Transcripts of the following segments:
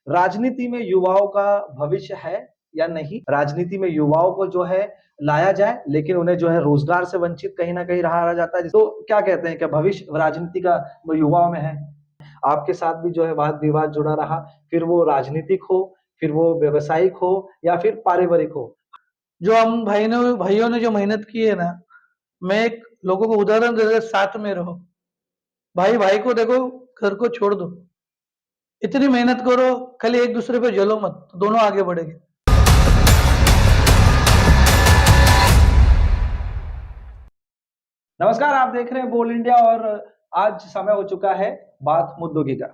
राजनीति में युवाओं का भविष्य है या नहीं? राजनीति में युवाओं को जो है लाया जाए, लेकिन उन्हें जो है रोजगार से वंचित कहीं ना कहीं रहा जाता है। तो क्या कहते हैं, क्या भविष्य राजनीति का वो युवाओं में है? आपके साथ भी जो है वाद विवाद जुड़ा रहा, फिर वो राजनीतिक हो, फिर वो व्यवसायिक हो, या फिर पारिवारिक हो। जो हम भाइयों ने जो मेहनत की है ना, मैं एक लोगों को उदाहरण दे रहा, साथ में रहो। भाई भाई को देखो, घर को छोड़ दो, इतनी मेहनत करो, खाली एक दूसरे पे जलो मत, तो दोनों आगे बढ़ेंगे। नमस्कार, आप देख रहे हैं बोल इंडिया, और आज समय हो चुका है बात मुद्दों की का।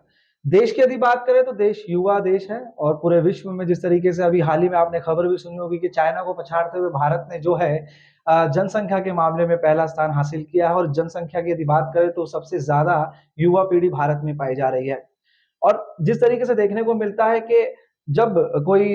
देश की यदि बात करें तो देश युवा देश है, और पूरे विश्व में जिस तरीके से अभी हाल ही में आपने खबर भी सुनी होगी कि चाइना को पछाड़ते हुए भारत ने जो है जनसंख्या के मामले में पहला स्थान हासिल किया है। और जनसंख्या की यदि बात करें तो सबसे ज्यादा युवा पीढ़ी भारत में पाई जा रही है। और जिस तरीके से देखने को मिलता है कि जब कोई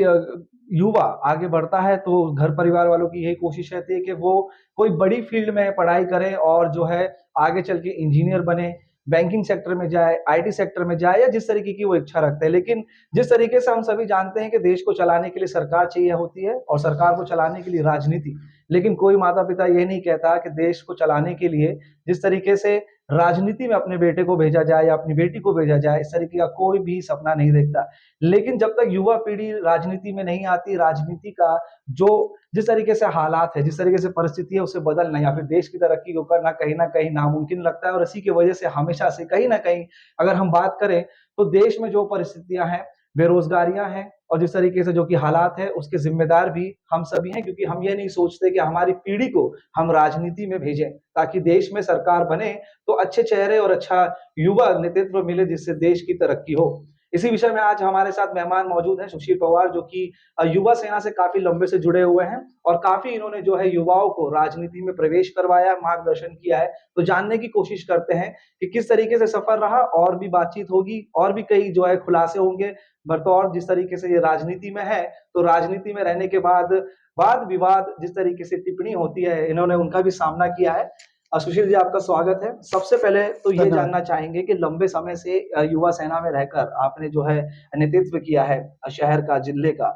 युवा आगे बढ़ता है तो घर परिवार वालों की यही कोशिश रहती है कि वो कोई बड़ी फील्ड में पढ़ाई करे, और जो है आगे चल के इंजीनियर बने, बैंकिंग सेक्टर में जाए, आईटी सेक्टर में जाए, या जिस तरीके की वो इच्छा रखते हैं। लेकिन जिस तरीके से हम सभी जानते हैं कि देश को चलाने के लिए सरकार चाहिए होती है, और सरकार को चलाने के लिए राजनीति। लेकिन कोई माता पिता ये नहीं कहता कि देश को चलाने के लिए जिस तरीके से राजनीति में अपने बेटे को भेजा जाए या अपनी बेटी को भेजा जाए, इस तरीके का कोई भी सपना नहीं देखता। लेकिन जब तक युवा पीढ़ी राजनीति में नहीं आती, राजनीति का जो जिस तरीके से हालात है, जिस तरीके से परिस्थिति है, उसे बदलना या फिर देश की तरक्की को करना कहीं ना नामुमकिन लगता है। और इसी की वजह से हमेशा से कहीं ना कहीं अगर हम बात करें तो देश में जो परिस्थितियां हैं, बेरोजगारियां हैं, और जिस तरीके से जो कि हालात है, उसके जिम्मेदार भी हम सभी हैं, क्योंकि हम ये नहीं सोचते कि हमारी पीढ़ी को हम राजनीति में भेजें ताकि देश में सरकार बने तो अच्छे चेहरे और अच्छा युवा नेतृत्व मिले, जिससे देश की तरक्की हो। इसी विषय में आज हमारे साथ मेहमान मौजूद हैं, सुशील पवार, जो कि युवा सेना से काफी लंबे से जुड़े हुए हैं, और काफी इन्होंने जो है युवाओं को राजनीति में प्रवेश करवाया, मार्गदर्शन किया है। तो जानने की कोशिश करते हैं कि किस तरीके से सफर रहा, और भी बातचीत होगी, और भी कई जो है खुलासे होंगे। बतौर जिस तरीके से ये राजनीति में है, तो राजनीति में रहने के बाद वाद विवाद जिस तरीके से टिप्पणी होती है, इन्होंने उनका भी सामना किया है। सुशील जी, आपका स्वागत है। सबसे पहले तो ये धन्यवाद। जानना चाहेंगे कि लंबे समय से युवा सेना में रहकर आपने जो है नेतृत्व किया है शहर का, जिले का,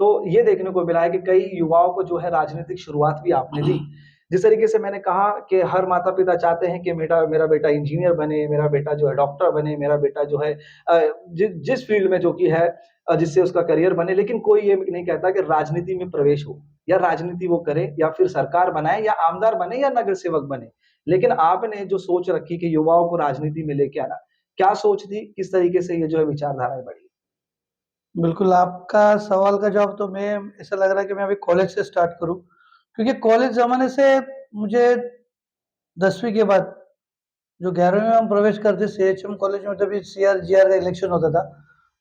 तो ये देखने को मिला है कि कई युवाओं को जो है राजनीतिक शुरुआत भी आपने दी। जिस तरीके से मैंने कहा कि हर माता पिता चाहते हैं कि मेरा बेटा इंजीनियर बने, मेरा बेटा जो है डॉक्टर बने, मेरा बेटा जो है जिस फील्ड में जो कि है जिससे उसका करियर बने, लेकिन कोई ये नहीं कहता कि राजनीति में प्रवेश हो, या राजनीति वो करे, या फिर सरकार बनाए, या आमदार बने, या नगर सेवक बने। लेकिन आपने जो सोच रखी कि युवाओं को राजनीति में लेके आना, क्या सोच थी, किस तरीके से ये जो है विचारधाराएं बढ़ी? बिल्कुल, आपका सवाल का जवाब तो मैं ऐसा लग रहा है कि मैं अभी कॉलेज से स्टार्ट करूँ, क्योंकि कॉलेज ज़माने से मुझे 10वीं के बाद जो 11वीं में हम प्रवेश करते सीएचएम कॉलेज में, जब ये सीआर जीआर का इलेक्शन होता था,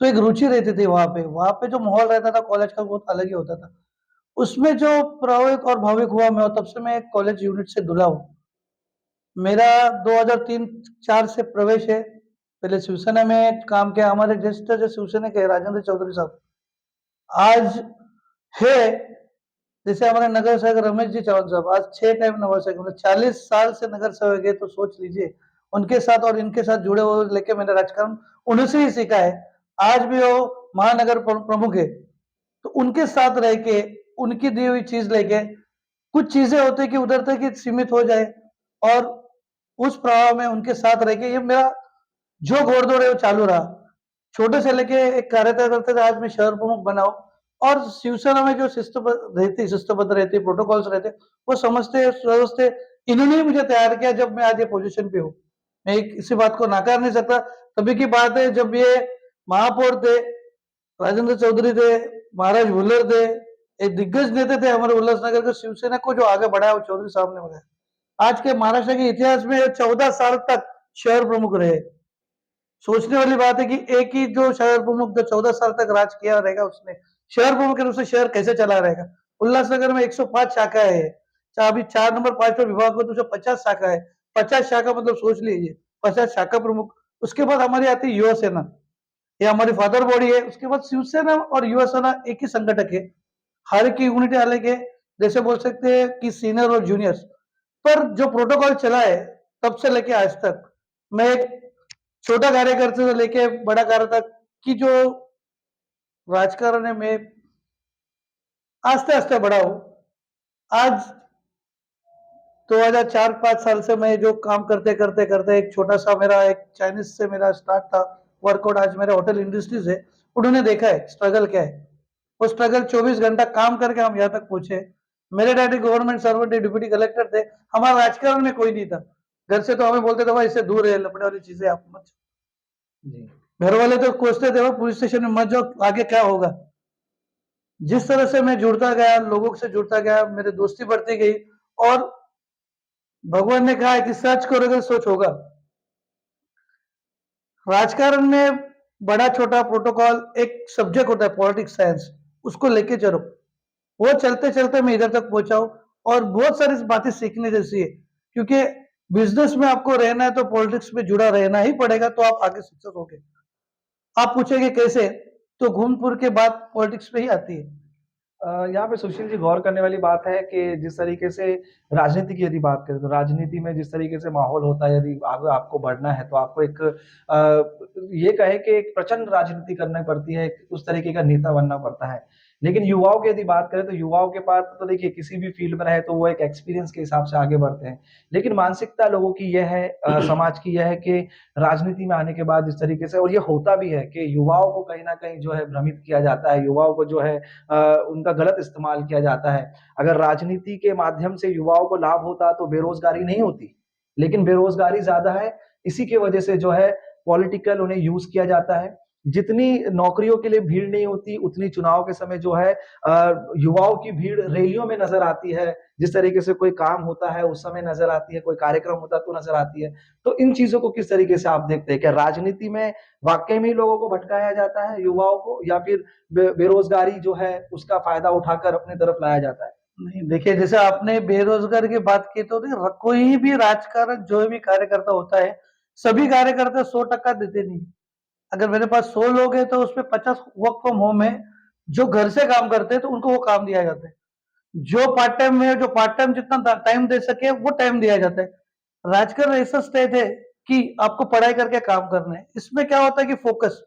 तो एक रुचि रहती थी वहाँ पे जो माहौल रहता था कॉलेज का बहुत अलग ही होता था। उसमें जो प्रभावित और भावुक हुआ मैं, तब से मैं कॉलेज यूनिट से जुड़ा हूँ। मेरा 2003-4 से प्रवेश है। पहले शिवसेना में काम किया, हमारे ज्येष्ठ जो शिवसेना के राजेंद्र चौधरी साहब आज है, जैसे हमारे नगर सेवक रमेश जी चौहान साहब आज 6 टाइम नगर सेवक, मतलब 40 साल से नगर सेवक है। तो सोच लीजिए, उनके साथ और इनके साथ जुड़े हुए लेके मैंने राजकारण उन्हीं से ही सीखा है। आज भी वो महानगर प्रमुख है, तो उनके साथ रह के उनकी दी हुई चीज लेके कुछ चीजें होती है कि उधर तक ही सीमित हो जाए, और उस प्रभाव में उनके साथ रह के ये मेरा जो घोड़-दौड़ है वो चालू रहा। छोटे से लेके एक कार्यकर्ता करते थे, आज मैं शहर प्रमुख बना हूँ। और शिवसेना में जो शिस्तबद्ध रहती, प्रोटोकॉल्स रहते, वो समझते, इन्होंने ही मुझे तैयार किया जब मैं आज ये पोजीशन पे हूँ। मैं एक इसी बात को नकार नहीं सकता। तभी की बात है जब ये महापौर थे, राजेंद्र चौधरी थे, महाराज भुल्लर थे, एक दिग्गज नेता थे हमारे उल्लासनगर के, शिवसेना को जो आगे बढ़ाया वो चौधरी साहब ने बढ़ाया। आज के महाराष्ट्र के इतिहास में 14 साल तक शहर प्रमुख रहे। सोचने वाली बात है कि एक ही जो शहर प्रमुख जो 14 साल तक राज किया रहेगा, उसने शहर प्रमुख के रूप से शहर कैसे चला रहेगा। उल्लासनगर में 105 शाखाएं है, अभी 4 नंबर 5 पर विभाग हो तो 50 शाखा है। 50 शाखा मतलब सोच लीजिए, 50 शाखा प्रमुख। उसके बाद हमारी आती है युवा सेना, ये हमारी फादर बॉडी है। उसके बाद शिवसेना और युवा सेना एक ही संगठक है, हर की यूनिटी अलग है। जैसे बोल सकते हैं कि सीनियर और जूनियर्स, पर जो प्रोटोकॉल चला है तब से लेके आज तक, मैं एक छोटा कार्यकर्ता से लेके बड़ा कार्य तक की जो राजकारण में आस्ते आस्ते बड़ा हूं। आज 2004-5 साल से मैं जो काम करते करते करते एक छोटा सा मेरा एक चाइनीज से मेरा स्टार्ट था वर्कआउट, आज मेरे होटल इंडस्ट्रीज है। उन्होंने देखा है स्ट्रगल क्या है, वो स्ट्रगल 24 घंटा काम करके हम यहाँ तक पहुंचे। मेरे daddy government servant deputy collector थे, हमारा राजकारण में कोई नहीं था। घर से तो हमें बोलते थे भाई इससे दूर है, लपड़े वाली चीजें आप मत। घर वाले तो कोसते थे भाई पुलिस स्टेशन में मत जाओ, आगे क्या होगा। जिस तरह से मैं जुड़ता गया, लोगों से जुड़ता गया, मेरी दोस्ती बढ़ती गई। और भगवान ने कहा है कि सच करोगे सोच होगा। राजकारण में बड़ा छोटा प्रोटोकॉल एक सब्जेक्ट होता है पॉलिटिक्स साइंस, उसको लेके चलो। वो चलते चलते मैं इधर तक पहुंचा हूं। और बहुत सारी बातें सीखने जैसी है, क्योंकि बिजनेस में आपको रहना है तो पॉलिटिक्स में जुड़ा रहना ही पड़ेगा, तो आप आगे सक्सेस होगे। आप पूछेंगे कैसे, तो घूम फिर के बात पॉलिटिक्स पे ही आती है। यहाँ पे सुशील जी गौर करने वाली बात है कि जिस तरीके से राजनीति की यदि बात करें तो राजनीति में जिस तरीके से माहौल होता है, यदि आगे आपको बढ़ना है तो आपको एक ये कहे कि एक प्रचंड राजनीति करनी पड़ती है, उस तरीके का नेता बनना पड़ता है। लेकिन युवाओं की यदि बात करें तो युवाओं के पास तो देखिए किसी भी फील्ड में रहे तो वो एक एक्सपीरियंस के हिसाब से आगे बढ़ते हैं। लेकिन मानसिकता लोगों की यह है, समाज की यह है कि राजनीति में आने के बाद जिस तरीके से, और ये होता भी है कि युवाओं को कहीं ना कहीं जो है भ्रमित किया जाता है, युवाओं को जो है उनका गलत इस्तेमाल किया जाता है। अगर राजनीति के माध्यम से युवाओं को लाभ होता तो बेरोजगारी नहीं होती, लेकिन बेरोजगारी ज्यादा है। इसी की वजह से जो है पॉलिटिकल उन्हें यूज किया जाता है। जितनी नौकरियों के लिए भीड़ नहीं होती, उतनी चुनाव के समय जो है युवाओं की भीड़ रैलियों में नजर आती है। जिस तरीके से कोई काम होता है उस समय नजर आती है, कोई कार्यक्रम होता है तो नजर आती है। तो इन चीजों को किस तरीके से आप देखते हैं? क्या राजनीति में वाकई में ही लोगों को भटकाया जाता है, युवाओं को, या फिर बेरोजगारी जो है उसका फायदा उठाकर अपनी तरफ लाया जाता है? नहीं, देखिए जैसे आपने बेरोजगार की बात की, तो कोई भी राजकारक जो भी कार्यकर्ता होता है, सभी कार्यकर्ता 100% देते नहीं। अगर मेरे पास 100 लोग हैं तो उसमें 50 वर्क फ्रॉम होम है, जो घर से काम करते हैं तो उनको वो काम दिया जाता है। जो पार्ट टाइम में, जो पार्ट टाइम जितना टाइम दे सके वो टाइम दिया जाता है। राजकारण ऐसा स्टेज है कि आपको पढ़ाई करके काम करना है। इसमें क्या होता है कि फोकस,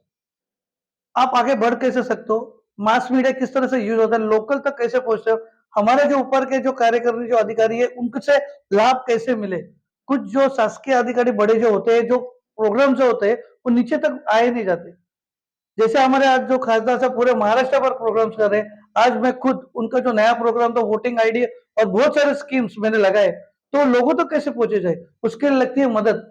आप आगे बढ़ कैसे सकते हो, मास मीडिया किस तरह से यूज होता है, लोकल तक कैसे पहुंचते हो, हमारे जो ऊपर के जो कार्यकारी जो अधिकारी है उनसे लाभ कैसे मिले। कुछ जो शासकीय अधिकारी बड़े जो होते हैं, जो प्रोग्राम जो होते हैं, वो नीचे तक आए नहीं जाते। जैसे हमारे आज जो खासदार साहब पूरे महाराष्ट्र पर प्रोग्राम्स कर रहे हैं, आज मैं खुद उनका जो नया प्रोग्राम था वोटिंग आईडी और बहुत सारे स्कीम्स मैंने लगाए, तो लोगों तक कैसे पहुंचे जाए, उसके लिए लगती है मदद।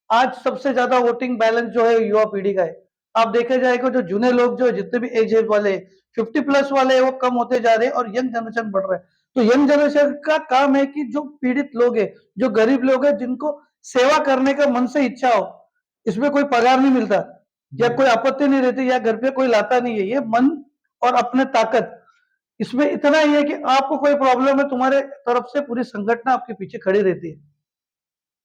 आज सबसे ज्यादा वोटिंग बैलेंस जो है युवा पीढ़ी का है। आप देखे जाएगा जो जुने लोग जो जितने भी एज वाले 50 प्लस वाले वो कम होते जा रहे हैं और यंग जनरेशन बढ़ रहा है। तो यंग जनरेशन का काम है कि जो पीड़ित लोग है, जो गरीब लोग है, जिनको सेवा करने का मन से इच्छा हो, इसमें कोई पगार नहीं मिलता या कोई आपत्ति नहीं रहती या घर पे कोई लाता नहीं है, ये मन और अपने ताकत, इसमें इतना ही है कि आपको कोई प्रॉब्लम है, तुम्हारे तरफ से पूरी संगठन आपके पीछे खड़ी रहती है।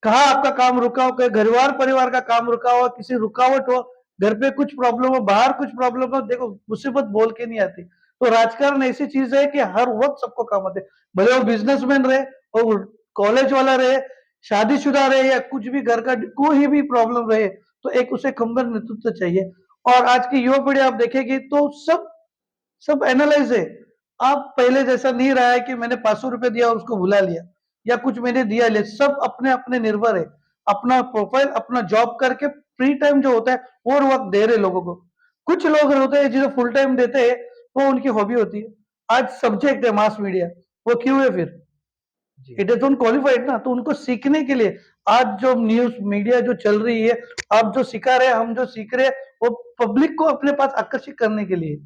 कहाँ आपका काम रुका हो, घरवार परिवार का काम रुका हो, किसी रुकावट हो, घर पे कुछ प्रॉब्लम हो, बाहर कुछ प्रॉब्लम हो, देखो मुसीबत बोल के नहीं आती। तो राजकारण ऐसी चीज है कि हर वक्त सबको काम आते, भले वो बिजनेसमैन रहे और कॉलेज वाला रहे, शादीशुदा रहे या कुछ भी घर का कोई भी प्रॉब्लम रहे, तो एक उसे खंभर नेतृत्व चाहिए। और आज की युवा पीढ़ी आप देखेगी तो सब सब एनालाइज है। आप पहले जैसा नहीं रहा है कि मैंने 500 रुपए दिया और उसको भुला लिया या कुछ मैंने दिया ले, सब अपने अपने निर्भर है। अपना प्रोफाइल, अपना जॉब करके फ्री टाइम जो होता है और वक्त दे रहे लोगों को। कुछ लोग होते हैं जिन्हें फुल टाइम देते हैं, वो उनकी हॉबी होती है। आज सब्जेक्ट है मास मीडिया, वो क्यों है फिर? इट इज नॉट क्वालिफाइड ना, तो उनको सीखने के लिए आज जो न्यूज मीडिया जो चल रही है, आप जो सिखा रहे हैं, हम जो सीख रहे हैं, वो पब्लिक को अपने पास आकर्षित करने के लिए।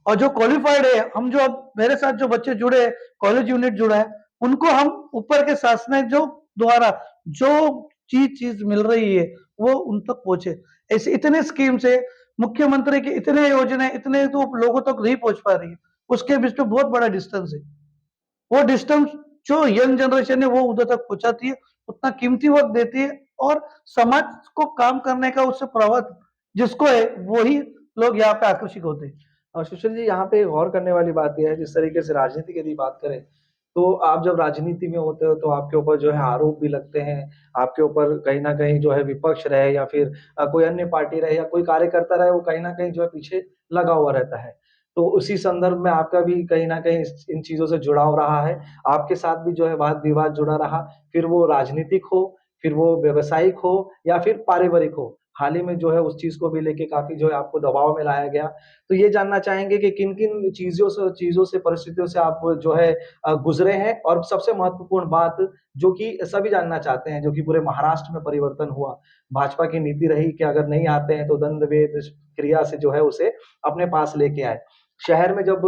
और जो क्वालिफाइड है, हम जो अब मेरे साथ जो बच्चे जुड़े हैं, कॉलेज यूनिट जुड़ा है, उनको हम ऊपर के शासन जो द्वारा जो चीज मिल रही है वो उन तक पहुंचे। ऐसे इतने स्कीम्स है, मुख्यमंत्री की इतने योजना, इतने तो लोगों तक नहीं पहुंच पा रही है, उसके बीच में बहुत बड़ा डिस्टेंस है। वो डिस्टेंस जो यंग जनरेशन है वो उधर तक पहुंचाती है, उतना कीमती वक्त देती है और समाज को काम करने का उससे प्रभाव जिसको है वही लोग यहाँ पे आकर्षित होते हैं। और सुशील जी यहाँ पे गौर करने वाली बात यह है, जिस तरीके से राजनीति की यदि बात करें तो आप जब राजनीति में होते हो तो आपके ऊपर जो है आरोप भी लगते हैं, आपके ऊपर कहीं न कहीं जो है विपक्ष रहे या फिर कोई अन्य पार्टी रहे या कोई कार्यकर्ता रहे, वो कहीं न कहीं जो है पीछे लगा हुआ रहता है। तो उसी संदर्भ में आपका भी कहीं न कहीं इस इन चीज़ों से जुड़ाव रहा है। आपके साथ भी जो है वाद-विवाद जुड़ा रहा, फिर वो राजनीतिक हो, फिर वो व्यावसायिक हो या फिर पारिवारिक हो। हाल ही में जो है उस चीज़ को भी लेके काफ़ी जो है आपको दबाव में लाया गया। तो ये जानना चाहेंगे कि किन-किन चीज़ों से, परिस्थितियों से आप जो है गुज़रे हैं? और सबसे महत्वपूर्ण बात जो कि सभी जानना चाहते हैं, जो कि पूरे महाराष्ट्र में परिवर्तन हुआ। भाजपा की नीति रही कि अगर नहीं आते हैं तो दंड भेद क्रिया से जो है उसे अपने पास लेके आए। शहर में जब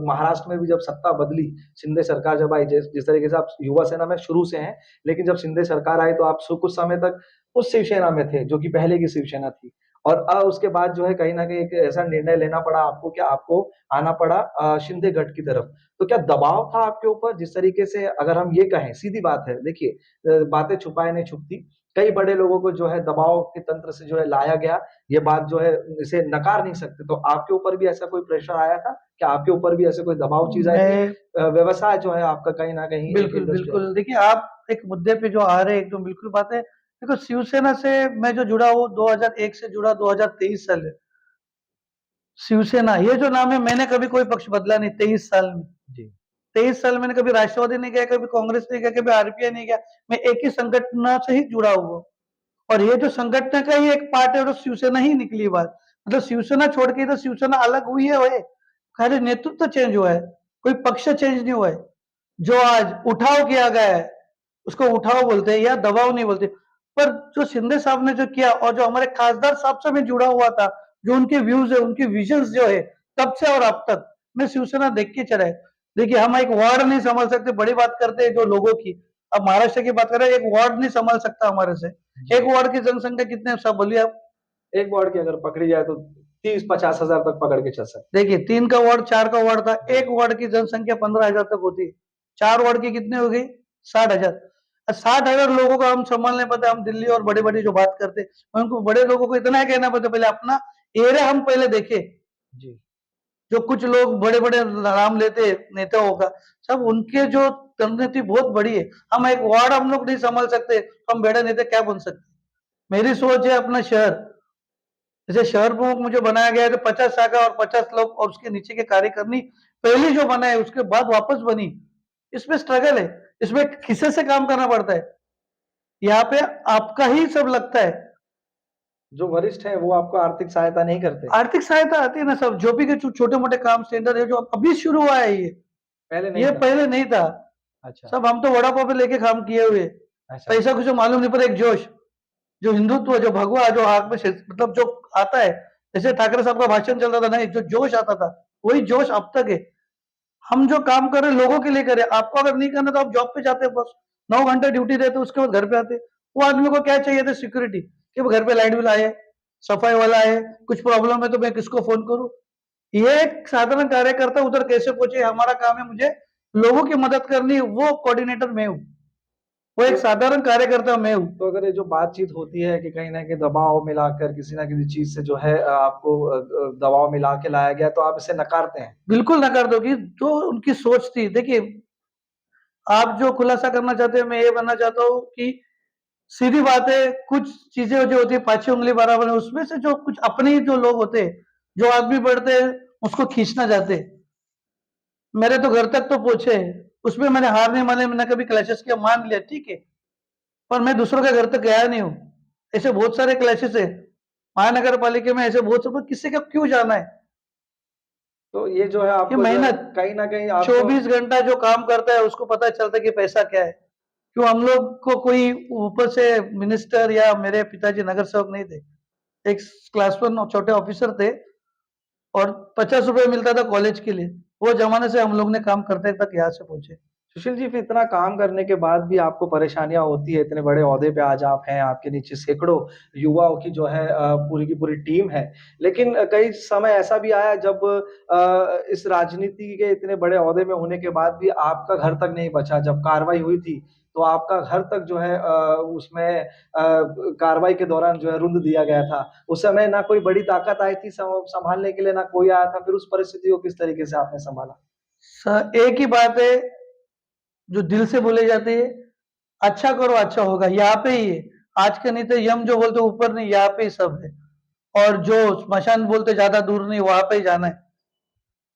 महाराष्ट्र में भी जब सत्ता बदली, शिंदे सरकार जब आई, जिस तरीके से आप युवा सेना में शुरू से हैं, लेकिन जब शिंदे सरकार आई तो आप कुछ समय तक उस शिवसेना में थे, जो कि पहले की शिवसेना थी। और उसके बाद जो है कहीं न कहीं एक ऐसा निर्णय लेना पड़ा आपको कि आपको आना पड़ा शिंदे गढ़ की तरफ। तो क्या दबाव था आपके ऊपर जिस तरीके से, अगर हम ये कहें, सीधी बात है, देखिए बातें छुपाए नहीं छुपती। कई बड़े लोगों को जो है दबाव के तंत्र से जो है लाया गया, ये बात जो है इसे नकार नहीं सकते। तो आपके ऊपर भी ऐसा कोई प्रेशर आया था? क्या आपके ऊपर भी ऐसे कोई दबाव चीज़ आई थी? मैं व्यवसाय जो है आपका कहीं न कहीं एक बिल्कुल, इंडस्ट्री है। बिल्कुल। देखिए, आप एक मुद्दे पे जो आ रहे हैं एकदम बिल्कुल बात है। देखो, शिवसेना से मैं जो जुड़ा हूँ 2001 से जुड़ा 2023 साल है। शिवसेना ये जो नाम है, मैंने कभी कोई पक्ष बदला नहीं 23 साल में। जी, 23 साल मैंने कभी राष्ट्रवादी नहीं किया, कभी कांग्रेस नहीं किया, कभी आरपीआई नहीं किया। मैं एक ही संगठन से ही जुड़ा हुआ हूँ। और ये जो संगठन का ही एक पार्ट है, तो शिवसेना ही निकली बात। मतलब शिवसेना छोड़ के तो शिवसेना अलग हुई है होए, खाली नेतृत्व चेंज हुआ है, कोई पक्ष चेंज नहीं हुआ है। जो आज उठाव किया गया है, उसको उठाव बोलते हैं या दबाव नहीं बोलते। पर जो शिंदे साहब ने जो किया और जो हमारे खासदार साहब से मैं जुड़ा हुआ था, जो उनके व्यूज है, उनके विजन्स जो है, तब से और अब तक मैं शिवसेना देख के चला है। देखिए, हम एक वार्ड नहीं संभाल सकते, बड़ी बात करते हैं जो लोगों की। अब महाराष्ट्र की बात करें, एक वार्ड नहीं संभाल सकता हमारे से। जी। एक वार्ड की जनसंख्या कितने है साहब, बोलिए आप? एक वार्ड की अगर पकड़ी जाए तो 30-50 हज़ार तक पकड़ के चल सकते देखिए, 3 का वार्ड, 4 का वार्ड था, हैं। एक वार्ड की जनसंख्या 15,000 तक होती है। 4 वार्ड की कितनी हो गई? 60,000। 60,000 लोगों को हम संभाल नहीं पाते। हम दिल्ली और बड़ी-बड़ी जो बात करते हैं, उनको बड़े लोगों को इतना ही कहना पड़ता है, पहले अपना एरिया हम पहले देखें। जी, जो कुछ लोग बड़े-बड़े नाम लेते हैं नेताओं का, सब उनके जो रणनीति बहुत बड़ी है। हम एक वार्ड हम लोग नहीं संभाल सकते, तो हम बड़े नेता क्या बन सकते? मेरी सोच है अपना शहर, जैसे शहर प्रमुख मुझे बनाया गया है तो 50 शाखा और 50 लोग और उसके नीचे के कार्यकारिणी पहली जो बनाए उसके बाद वापस बनी। इसमें स्ट्रगल है, इसमें खिसे से काम करना पड़ता है। यहाँ पे आपका ही सब लगता है। जो वरिष्ठ हैं वो आपको आर्थिक सहायता नहीं करते? आर्थिक सहायता आती है ना सब, जो भी के छोटे-मोटे काम टेंडर है जो अभी शुरू हुआ है ये। पहले नहीं ये था। पहले नहीं था। अच्छा, सब हम तो वड़ा पाव पे लेके काम किए हुए। अच्छा। पैसा कुछ मालूम नहीं, पर एक जोश, जो हिंदुत्व, जो भगवा, जो आग में मतलब जो आता है। जैसे ठाकरे साहब का भाषण चल रहा था नहीं, जो जोश आता था, वही जोश अब तक है। हम जो काम कर रहे हैं लोगों के लिए कर रहे हैं। आपको अगर नहीं करना तो आप जॉब पे जाते हैं बस। 9 घंटे ड्यूटी देते उसके बाद घर पे आते। वो आदमी को क्या चाहिए था? सिक्योरिटी, कि वो घर पे लाइट बिल आए, सफाई वाला आए, कुछ प्रॉब्लम है तो मैं किसको फ़ोन करूँ? ये एक साधारण कार्यकर्ता उधर कैसे पहुँचे? हमारा काम है, मुझे लोगों की मदद करनी है, वो कोऑर्डिनेटर मैं हूँ। वो एक तो साधारण कार्यकर्ता मैं हूँ। तो अगर ये जो बातचीत होती है कि कहीं न कहीं दबाव मिलाकर किसी न किसी चीज़ से जो है आपको दबाव मिला के लाया गया, तो आप इसे नकारते हैं? बिल्कुल नकार दो कि जो उनकी सोच थी। देखिए, आप जो खुलासा करना चाहते हैं, मैं ये बनना चाहता हूँ कि सीधी बात है, कुछ चीज़ें जो होती है पाँचवीं उँगली बराबर है, उसमें से जो कुछ अपने ही जो लोग होते हैं, जो आदमी बढ़ते हैं, उसको खींचना चाहते हैं। मेरे तो घर तक तो पहुँचे, उसमें मैंने हार नहीं मानी, मैंने कभी क्लैशेस किया, मान लिया, ठीक है। पर मैं दूसरों के घर तक गया नहीं हूँ। ऐसे बहुत सारे क्लैशेस हैं। महानगर पालिका में ऐसे बहुत सब, किसी का क्यों जाना है? तो ये जो है ये आपको जो है मेहनत कहीं न कहीं आपको 24 घंटा जो काम करता है, उसको पता चलता है कि पैसा क्या है। क्यों हम लोग को कोई ऊपर से मिनिस्टर या मेरे पिताजी नगर सेवक नहीं थे। एक क्लास 1 छोटे ऑफिसर थे और 50 रुपए मिलता था कॉलेज के लिए। वो ज़माने से हम लोग ने काम करते तक यहाँ से पहुँचे। सुशील जी, फिर इतना काम करने के बाद भी आपको परेशानियाँ होती है, इतने बड़े ओहदे पे आज आप हैं, आपके नीचे सैकड़ों युवाओं की जो है पूरी की पूरी टीम है। लेकिन कई समय ऐसा भी आया जब इस राजनीति के इतने बड़े ओहदे में होने के बाद भी आपका घर तक नहीं बचा। जब कार्रवाई हुई थी, तो आपका घर तक जो है उसमें कार्रवाई के दौरान जो है रुंध दिया गया था। उस समय ना कोई बड़ी ताकत आई थी सँभालने के लिए, ना कोई आया था। फिर उस परिस्थिति को किस तरीके से आपने सँभाला? एक ही बात है, जो दिल से बोले जाते हैं, अच्छा करो अच्छा होगा, यहाँ पे ही है। आज के नहीं तो यम जो बोलते ऊपर नहीं, यहाँ पे ही सब है। और जो स्मशान बोलते ज्यादा दूर नहीं, वहां पे ही जाना है।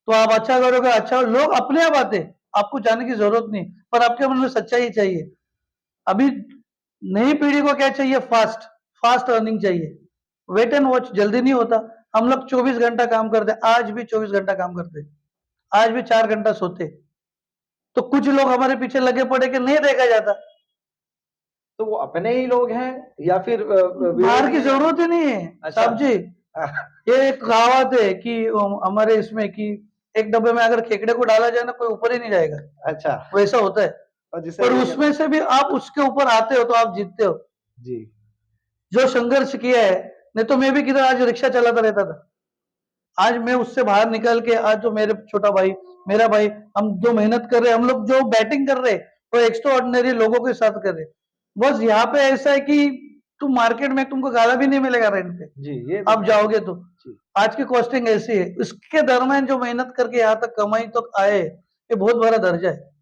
तो आप अच्छा करोगे, अच्छा लोग अपने आप आते, आपको जाने की जरूरत नहीं, पर आपके मन में सच्चाई चाहिए। अभी नई पीढ़ी को क्या चाहिए? फास्ट, फास्ट अर्निंग चाहिए। वेट एंड वॉच जल्दी नहीं होता। हम लोग 24 घंटा काम करते, आज भी 24 घंटा काम करते, आज भी 4 घंटा सोते। तो कुछ लोग हमारे पीछे लगे पड़े कि नहीं देखा जाता। तो वो अपने ही लोग हैं या फिर बाहर की जरूरत ही नहीं है। अच्छा। साहब जी, ये एक कहावत है कि हमारे इसमें कि एक डब्बे में अगर खेकड़े को डाला जाए ना, कोई ऊपर ही नहीं जाएगा। अच्छा। वैसा होता है। और जिस पर तरीके उसमें से भी आप उसके ऊपर आते हो तो आप जीतते हो। जी। जो संघर्ष किया है, नहीं तो मैं भी किधर आज रिक्शा चलाता रहता था। आज मैं उससे बाहर निकल के, आज जो मेरे छोटा भाई, मेरा भाई, हम जो मेहनत कर रहे हैं, हम लोग जो बैटिंग कर रहे हैं, वो एक्स्ट्रा ऑर्डिनरी लोगों के साथ कर रहे हैं। बस यहाँ पे ऐसा है कि तुम मार्केट में तुमको गाला भी नहीं मिलेगा रेंट पे, जी, ये आप जाओगे तो। जी। आज की कॉस्टिंग ऐसी है, इसके दरम्यान जो मेहनत करके यहाँ तक कमाई तो आए, ये बहुत बड़ा दर्जा है।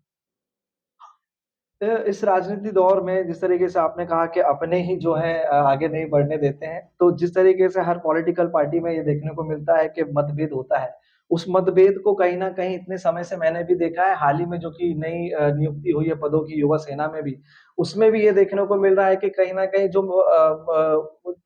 इस राजनीति दौर में जिस तरीके से आपने कहा कि अपने ही जो है आगे नहीं बढ़ने देते हैं, तो जिस तरीके से हर पॉलिटिकल पार्टी में ये देखने को मिलता है कि मतभेद होता है, उस मतभेद को कहीं ना कहीं इतने समय से मैंने भी देखा है, हाल ही में जो कि नई नियुक्ति हुई है पदों की युवा सेना में भी, उसमें भी ये देखने को मिल रहा है कि कहीं ना कहीं जो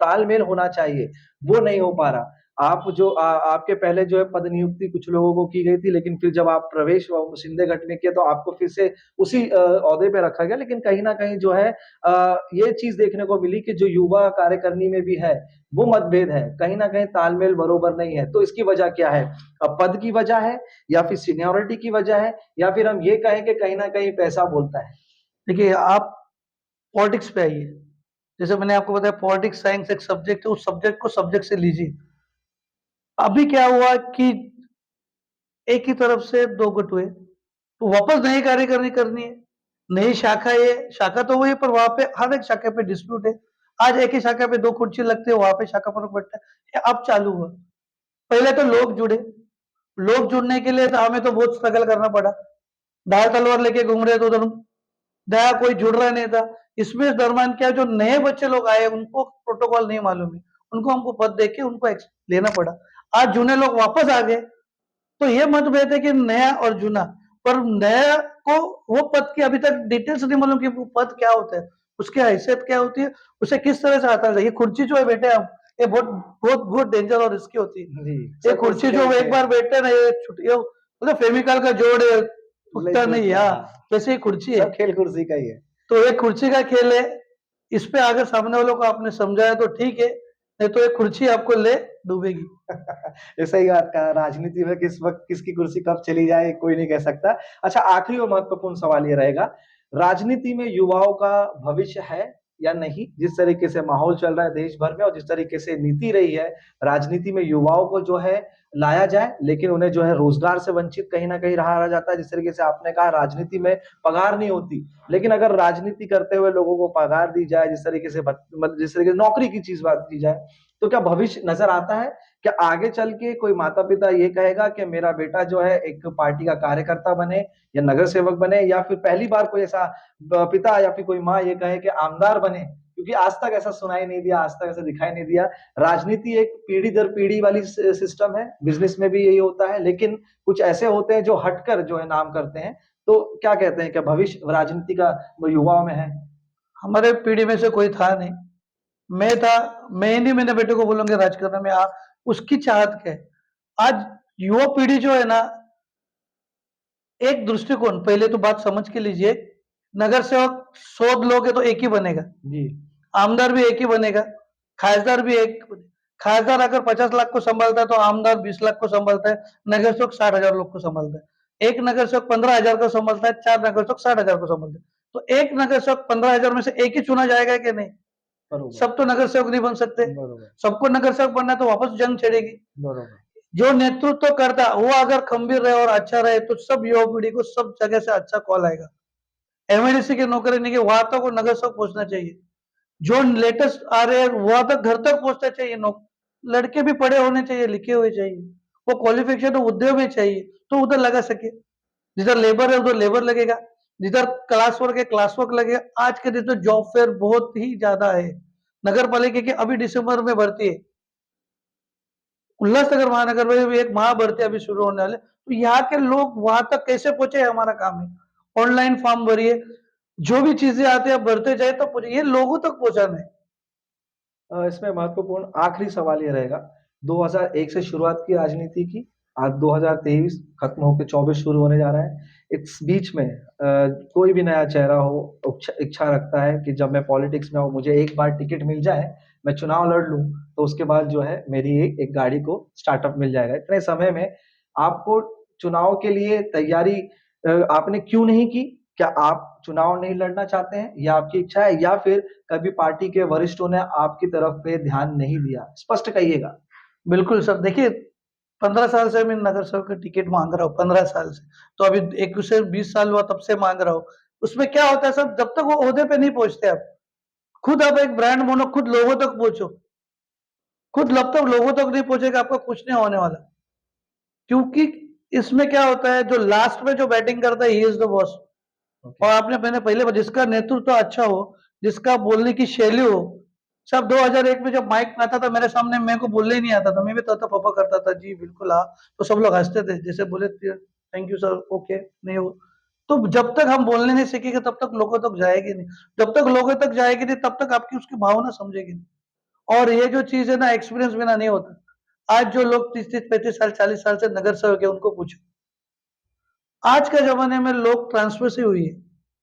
तालमेल होना चाहिए वो नहीं हो पा रहा। आप जो आपके पहले जो है पद नियुक्ति कुछ लोगों को की गई थी, लेकिन फिर जब आप प्रवेश शिंदे गठ में किया तो आपको फिर से उसी ओहदे पे रखा गया। लेकिन कहीं ना कहीं जो है ये चीज देखने को मिली कि जो युवा कार्यकारिणी में भी है वो मतभेद है, कहीं ना कहीं तालमेल बरोबर नहीं है। तो इसकी वजह क्या है? अब पद की वजह है या फिर सीनियोरिटी की वजह है या फिर हम ये कहें कि कहीं ना कहीं पैसा बोलता है? देखिए, आप पॉलिटिक्स पे आइए। जैसे मैंने आपको बताया, पॉलिटिक्स साइंस एक सब्जेक्ट है, उस सब्जेक्ट को सब्जेक्ट से लीजिए। अभी क्या हुआ कि एक ही तरफ से दो गुट हुए, तो वापस नई कार्यकारिणी करनी है, नई शाखा, ये शाखा तो वही, पर वहां पे हर एक शाखा पे डिस्प्यूट है। आज एक ही शाखा पे दो कुर्सी लगते हैं, वहां पे शाखा फर्क पड़ता है। ये अब चालू हुआ। पहले तो लोग जुड़े, लोग जुड़ने के लिए तो हमें तो बहुत स्ट्रगल करना पड़ा। धार तलवार लेके घूम रहे थे उधर, नया कोई जुड़ रहा नहीं था। इसमें इस दरम्यान क्या, जो नए बच्चे लोग आए उनको प्रोटोकॉल नहीं मालूम है, उनको हमको पद देके उनको लेना पड़ा। आज जूने लोग वापस आ गए, तो ये मतभेद है कि नया और जूना। पर नया को वो पद की अभी तक डिटेल्स नहीं मालूम कि वो पद क्या होता है, उसकी हैसियत क्या होती है, उसे किस तरह से आता है। ये कुर्सी जो है बेटे, हम ये बहुत बहुत बहुत डेंजर और रिस्की होती है। जी, ये सब कुर्सी कुर्सी जो का एक बार बैठते हैं ना, ये छुट्टी मतलब फेविकॉल का जोड़ है, उठता नहीं यार, हाँ, कैसे कुर्सी है। सब खेल कुर्सी का ही है। तो ये कुर्सी का खेल है। इस पे अगर सामने वालों को आपने समझाया तो ठीक है, नहीं तो ये कुर्सी आपको ले डूबेगी। ऐसा ही बात का राजनीति में किस वक्त किसकी कुर्सी कब चली जाए कोई नहीं कह सकता। अच्छा, आखिरी और महत्वपूर्ण सवाल ये रहेगा, राजनीति में युवाओं का भविष्य है या नहीं? जिस तरीके से माहौल चल रहा है देश भर में और जिस तरीके से नीति रही है, राजनीति में युवाओं को जो है लाया जाए, लेकिन उन्हें जो है रोजगार से वंचित कहीं ना कहीं रहा जाता है। जिस तरीके से आपने कहा राजनीति में पगार नहीं होती, लेकिन अगर राजनीति करते हुए लोगों को पगार दी जाए, जिस तरीके से नौकरी की चीज बात की जाए, तो क्या भविष्य नजर आता है? क्या आगे चल के कोई माता पिता ये कहेगा कि मेरा बेटा जो है एक पार्टी का कार्यकर्ता बने या नगर सेवक बने, या फिर पहली बार कोई ऐसा पिता या फिर कोई माँ ये कहे कि आमदार बने? क्योंकि आज तक ऐसा सुनाई नहीं दिया, आज तक ऐसा दिखाई नहीं दिया। राजनीति एक पीढ़ी दर पीढ़ी वाली सिस्टम है, बिजनेस में भी यही होता है, लेकिन कुछ ऐसे होते हैं जो हटकर जो है नाम करते हैं। तो क्या कहते हैं, क्या भविष्य राजनीति का युवाओं में है? हमारे पीढ़ी में से कोई था नहीं, मैं था। मैं नहीं मेरे बेटे को बोलूंगा राजकारण में आ, उसकी चाहत क्या है। आज युवा पीढ़ी जो है ना, एक दृष्टिकोण, पहले तो बात समझ के लीजिए। नगर सेवक 100 लोग है तो एक ही बनेगा, जी। आमदार भी एक ही बनेगा, खासदार भी एक। खासदार अगर 50 लाख को संभालता है तो आमदार 20 लाख को संभालता है, नगर सेवक 60,000 लोग को संभालता है। एक नगर सेवक 15,000 को संभालता है, 4 नगर सेवक 60,000 को संभालते हैं। तो एक नगर सेवक 15,000 में से एक ही चुना जाएगा कि नहीं? बरोबर। सब तो नगर सेवक नहीं बन सकते। बरोबर। सबको नगर सेवक बनना है तो वापस जंग छिड़ेगी। बरोबर। जो नेतृत्व करता वो अगर खंभीर रहे और अच्छा रहे तो सब युवा पीढ़ी को सब जगह से अच्छा कॉल आएगा। एमआईडीसी की नौकरी नहीं, वहां तक वो नगर तक पहुंचना चाहिए। जो लेटेस्ट आ रहे हैं वहां तक घर तक पहुंचना चाहिए। लड़के भी पढ़े होने चाहिए, लिखे हुए चाहिए, वो क्वालिफिकेशन उद्योग में चाहिए, तो उधर लगा सके। जिधर लेबर है उधर लेबर लगेगा। जिधर क्लास वर्क है क्लास वर्क लगे। आज के दिन तो जॉब फेयर बहुत ही ज्यादा है। नगर पालिका की अभी दिसंबर में भर्ती है, उल्लासनगर महानगर में भी एक महाभर्ती अभी शुरू होने वाले। तो यहाँ के लोग वहां तक कैसे पहुंचे, हमारा काम है। ऑनलाइन फॉर्म भरिए, जो भी चीजें आती है आप भरते जाए तो पहुंचे, ये लोगों तक पहुंचाना है। इसमें महत्वपूर्ण आखिरी सवाल ये रहेगा, 2001 से शुरुआत की राजनीति की, आज 2023 खत्म होकर 24 शुरू होने जा रहा है। इस बीच में कोई भी नया चेहरा हो, इच्छा रखता है कि जब मैं पॉलिटिक्स में हूँ, मुझे एक बार टिकट मिल जाए, मैं चुनाव लड़ लूं, तो उसके बाद जो है मेरी एक गाड़ी को स्टार्टअप मिल जाएगा। इतने समय में आपको चुनाव के लिए तैयारी आपने क्यों नहीं की? क्या आप चुनाव नहीं लड़ना चाहते हैं, या आपकी इच्छा है, या फिर कभी पार्टी के वरिष्ठों ने आपकी तरफ पे ध्यान नहीं दिया? स्पष्ट कहिएगा। बिल्कुल सर, देखिए 15 साल से मैं नगर सेवक का टिकट मांग रहा हूँ, 15 साल से। तो अभी 21 से 20 साल हुआ तब से मांग रहा हूँ। उसमें क्या होता है सर, जब तक वो ओहदे पे नहीं पहुंचते आप एक ब्रांड बनो, खुद लोगों तक पहुंचो। खुद जब तक लोगों तक नहीं पहुंचेगा आपका कुछ नहीं होने वाला। क्योंकि इसमें क्या होता है, जो लास्ट में जो बैटिंग करता है ही इज द बॉस। और आपने मैंने पहले जिसका नेतृत्व अच्छा हो, जिसका बोलने की शैली हो। सब 2001 में जब माइक आता था मेरे सामने, मेरे को बोलने ही नहीं आता था, मैं भी तथा पापा करता था, जी बिल्कुल हाँ। तो सब लोग हंसते थे, जैसे बोले थैंक यू सर, ओके नहीं हो। तो जब तक हम बोलने नहीं सीखेंगे तब तक लोगों तक जाएगी नहीं। जब तक लोगों तक जाएगी नहीं तब तक आपकी उसकी भावना समझेगी नहीं। और ये जो चीज है ना, एक्सपीरियंस बिना नहीं होता। आज जो लोग 30-35 साल 40 साल से नगर सेवक है उनको पूछो। आज के जमाने में लोग ट्रांसपेरेंसी हुई है,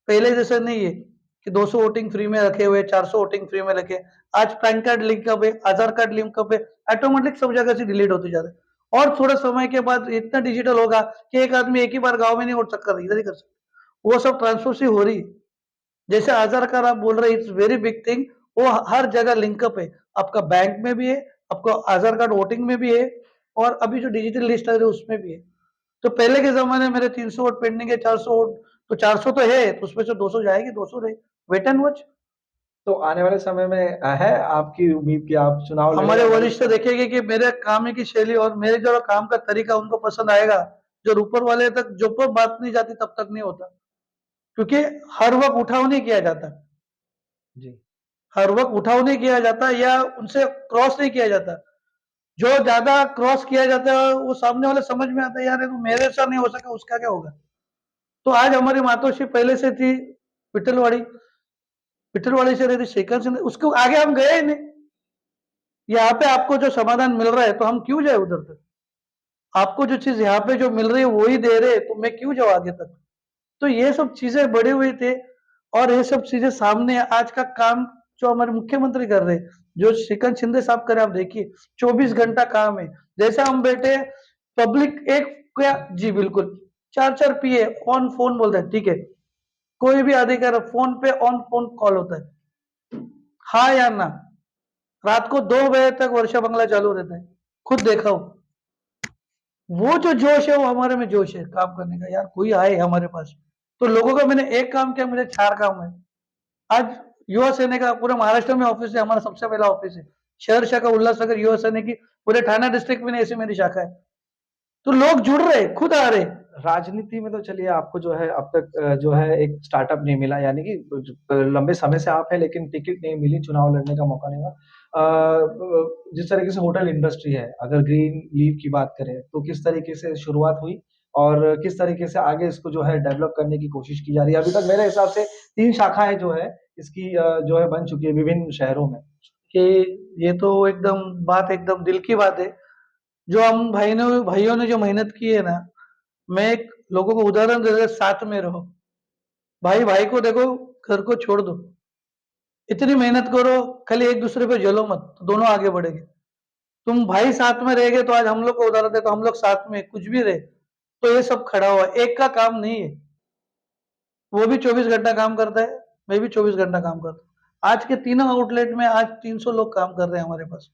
पहले जैसे नहीं है कि 200 वोटिंग फ्री में रखे हुए, 400 वोटिंग फ्री में रखे। आज पैन कार्ड लिंक अप है, आधार कार्ड लिंक अप है, ऑटोमेटिक सब जगह से डिलीट होते जा रहे हैं। और थोड़े समय के बाद इतना डिजिटल होगा कि एक आदमी एक ही बार गांव में नहीं वोट सकता, इधर ही कर सकता। वो सब ट्रांसपेरेंसी हो रही है। जैसे आधार कार्ड आप बोल रहे हैं, इट्स वेरी बिग थिंग। वो हर जगह लिंकअप है, आपका बैंक में भी है, आपको आधार कार्ड वोटिंग में भी है, और अभी जो डिजिटल लिस्ट है उसमें भी है। तो पहले के जमाने में मेरे 300 वोट पेंडिंग है, 400 वोट, तो 400 तो है, तो उसमें से 200 जाएगी, 200 रहे। Wait and watch. तो आने वाले समय में है आपकी उम्मीद कि आप चुनाव लड़े? हमारे वरिष्ठ देखेंगे कि मेरे काम की शैली और मेरे जो काम का तरीका उनको पसंद आएगा। जो ऊपर वाले तक जो पर बात नहीं जाती तब तक नहीं होता, क्योंकि हर वक्त उठाव नहीं किया जाता। जी। हर वक्त उठाव नहीं किया जाता या उनसे क्रॉस नहीं किया जाता। जो ज्यादा क्रॉस किया जाता है वो सामने वाले समझ में आता है, यार ये तो मेरे से नहीं हो सका, उसका क्या होगा। तो आज हमारी मातोश्री पहले से थी पिटलवाड़ी, पिटलवाड़ी से रहती श्रीकांत सिंह, उसको आगे हम गए ही नहीं। यहाँ पे आपको जो समाधान मिल रहा है तो हम क्यों जाए उधर तक। आपको जो चीज यहाँ पे जो मिल रही है वही दे रहे, तो मैं क्यों जाऊँ आगे तक। तो ये सब चीजें बढ़ी हुई थे, और ये सब चीजें सामने आज का काम जो हमारे मुख्यमंत्री कर रहे हैं, जो श्रीकांत शिंदे साहब करे, आप देखिए 24 घंटा काम है। जैसे हम बैठे, पब्लिक एक क्या, जी बिल्कुल 4-4 पीए ऑन फोन बोलते हैं, ठीक है। कोई भी अधिकारी फोन पे ऑन फोन कॉल होता है, हाँ या ना। रात को 2 बजे तक वर्षा बंगला चालू रहता है, खुद देखा हो। वो जो जोश है वो हमारे में जोश है काम करने का, यार कोई आए हमारे पास। तो लोगों का मैंने एक काम किया, मुझे 4 काम है। आज युवा सेना का पूरे महाराष्ट्र में ऑफिस है, हमारा सबसे पहला ऑफिस है। शहर शाखा उल्लासनगर युवा सेना की, पूरे ठाणे डिस्ट्रिक्ट में ऐसी मेरी शाखा है। तो लोग जुड़ रहे, खुद आ रहे। राजनीति में तो चलिए आपको जो है अब तक जो है एक स्टार्टअप नहीं मिला, यानी कि लंबे समय से आप है लेकिन टिकट नहीं मिली, चुनाव लड़ने का मौका नहीं मिला। जिस तरीके से होटल इंडस्ट्री है, अगर ग्रीन लीव की बात करें तो किस तरीके से शुरुआत हुई और किस तरीके से आगे इसको जो है डेवलप करने की कोशिश की जा रही है? अभी तक मेरे हिसाब से 3 शाखाएं जो है इसकी जो है बन चुकी है विभिन्न शहरों में। कि ये तो एकदम बात एकदम दिल की बात है। जो हम भाइयों ने जो मेहनत की है ना, मैं एक लोगों को उदाहरण दे रहा, साथ में रहो। भाई भाई को देखो, घर को छोड़ दो, इतनी मेहनत करो, खाली एक दूसरे पे जलो मत, तो दोनों आगे बढ़ेंगे। तुम भाई साथ में रहेंगे तो आज हम लोग को उदाहरण दे, तो हम लोग साथ में कुछ भी रहे तो ये सब खड़ा हुआ, एक का काम नहीं है। वो भी 24 घंटा काम करता है, मैं भी 24 घंटा काम करता हूँ। आज के तीनों आउटलेट में आज 300 लोग काम कर रहे हैं हमारे पास।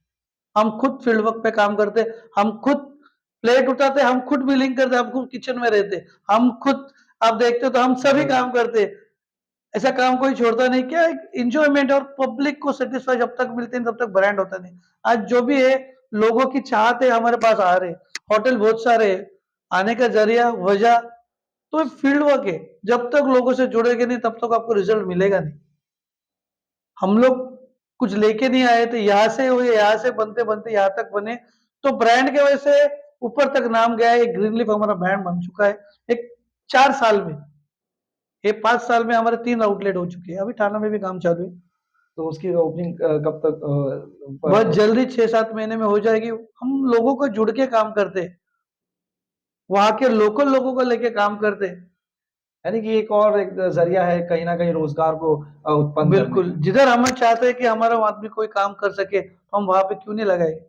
हम खुद फील्ड वर्क पे काम करते, हम खुद प्लेट उठाते, हम खुद बिलिंग करते, हम खुद किचन में रहते, हम खुद, आप देखते हो तो हम सभी काम करते। ऐसा काम कोई छोड़ता नहीं। क्या एक इंजॉयमेंट और पब्लिक को सेटिस्फाई जब तक मिलते हैं तब तक ब्रांड होता नहीं। आज जो भी है, लोगों की चाहत है हमारे पास आ रहे, होटल बहुत सारे, आने का जरिया वजह तो फील्ड वर्क है, जब तक लोगों से जुड़ेंगे नहीं तब तक आपको रिजल्ट मिलेगा नहीं। हम लोग कुछ लेके नहीं आए थे, यहाँ से हुए, यहाँ से बनते-बनते यहाँ तक बने, तो ब्रांड की वजह से ऊपर तक नाम गया है। ग्रीनलीफ हमारा ब्रांड बन चुका है, एक 4 साल में। ये 5 साल में हमारे 3 आउटलेट हो चुके हैं, अभी थाना में भी काम चालू है। तो उसकी ओपनिंग कब तक बहुत जल्दी 6-7 महीने में हो जाएगी। हम लोगों को जुड़ के काम करते हैं, वहाँ के लोकल लोगों को लेके काम करते हैं। यानी कि एक और एक जरिया है कहीं ना कहीं रोजगार को उत्पन्न करने बिल्कुल, का। जिधर हम चाहते हैं कि हमारा आदमी कोई काम कर सके, तो हम वहाँ पे क्यों नहीं लगाए।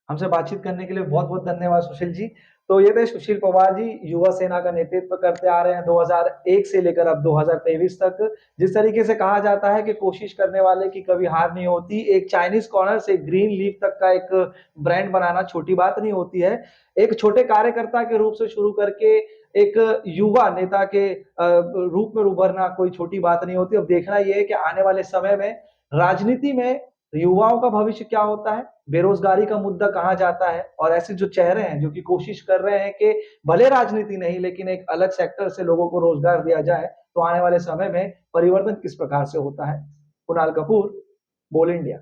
हमसे बातचीत करने के लिए बहुत बहुत धन्यवाद सुशील जी। तो ये थे सुशील पवार जी, युवा सेना का नेतृत्व करते आ रहे हैं 2001 से लेकर अब 2023 तक। जिस तरीके से कहा जाता है कि कोशिश करने वाले की कभी हार नहीं होती, एक चाइनीज कॉर्नर से ग्रीन लीफ तक का एक ब्रांड बनाना छोटी बात नहीं होती है। एक छोटे कार्यकर्ता के रूप से शुरू करके एक युवा नेता के रूप में उभरना कोई छोटी बात नहीं होती। अब देखना यह है कि आने वाले समय में राजनीति में युवाओं का भविष्य क्या होता है, बेरोजगारी का मुद्दा कहाँ जाता है, और ऐसे जो चेहरे हैं जो कि कोशिश कर रहे हैं कि भले राजनीति नहीं लेकिन एक अलग सेक्टर से लोगों को रोजगार दिया जाए, तो आने वाले समय में परिवर्तन किस प्रकार से होता है। कुणाल कपूर, बोल इंडिया।